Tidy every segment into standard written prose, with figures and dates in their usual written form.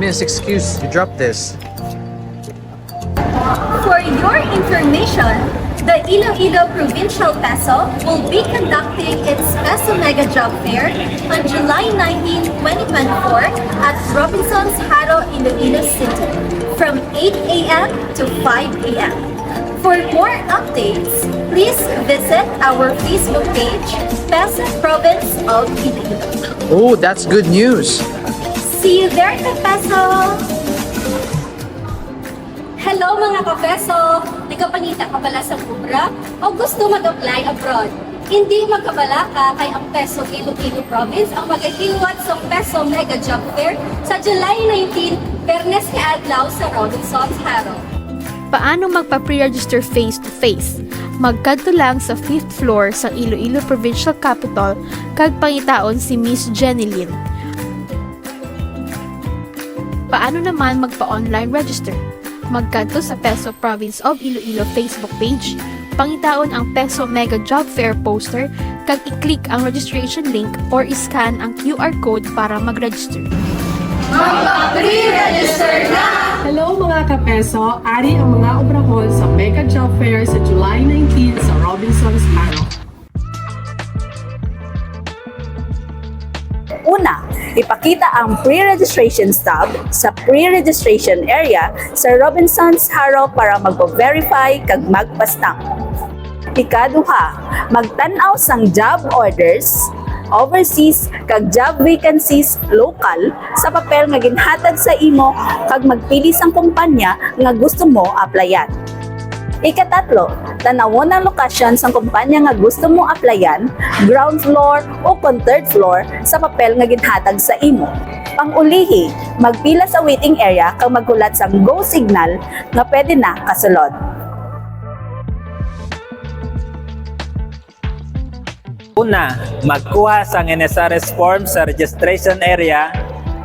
Miss, excuse, you dropped this. For your information, the Iloilo Provincial Peso will be conducting its Peso Mega Job Fair on July 19, 2024 at Robinson's Haro, Iloilo City from 8 a.m. to 5 a.m. For more updates, please visit our Facebook page, Peso Province of Iloilo. Oh, that's good news. See you there, Kapeso! Hello mga kapeso! Nagkapanita ka pala sa Kubra o gusto mag-apply abroad? Hindi magkabala ka kay ang Peso Iloilo Province ang mag-iwat sa Peso Mega Job Fair sa July 19, Bernes nga adlaw sa Robinson's Haro. Paano magpa-pre-register face-to-face? Magkadto lang sa 5th floor sa Iloilo Provincial Capitol kag pangitaon si Miss Jenny Lynn. Paano naman magpa-online register? Magkadto sa Peso Province of Iloilo Facebook page, pangitaon ang Peso Mega Job Fair poster kag i-click ang registration link or i-scan ang QR code para mag-register. Magpa-pre-register na! Hello mga kapeso! Ari ang mga obrahon sa Mega Job Fair sa July 19 sa Robinson's Haro. Una, ipakita ang pre-registration stub sa pre-registration area sa Robinson's Haro para magpo-verify kag magpa-stamp. Ikaduha, magtan-aw sang job orders, overseas kag job vacancies local sa papel nga ginhatag sa imo kag magpili sang kumpanya nga gusto mo applyan. Ikatatlo, tanawon ang lokasyon sang kumpanya nga gusto mo applyan, ground floor o kung third floor sa papel nga ginhatag sa imo. Pangulihi, magpila sa waiting area kag maghulat sang go signal nga pwede na kasulod. Una, magkuha sang NSRS form sa registration area,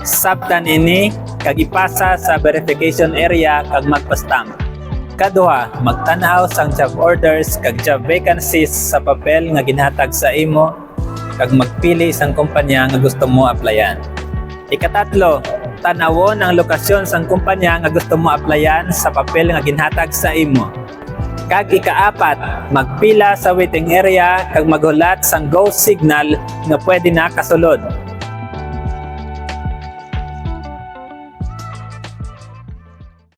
sabtan ini kag ipasa sa verification area kag magpa-stamp. Kaduha, magtan-aw sang job orders kag job vacancies sa papel nga ginhatag sa imo kag magpili sang kumpanya nga gusto mo applyan. Ikatatlo, tanawon ang lokasyon sang kumpanya nga gusto mo applyan sa papel nga ginhatag sa imo. Kag ikaapat, magpila sa waiting area kag maghulat sang go signal nga pwede na kasulod.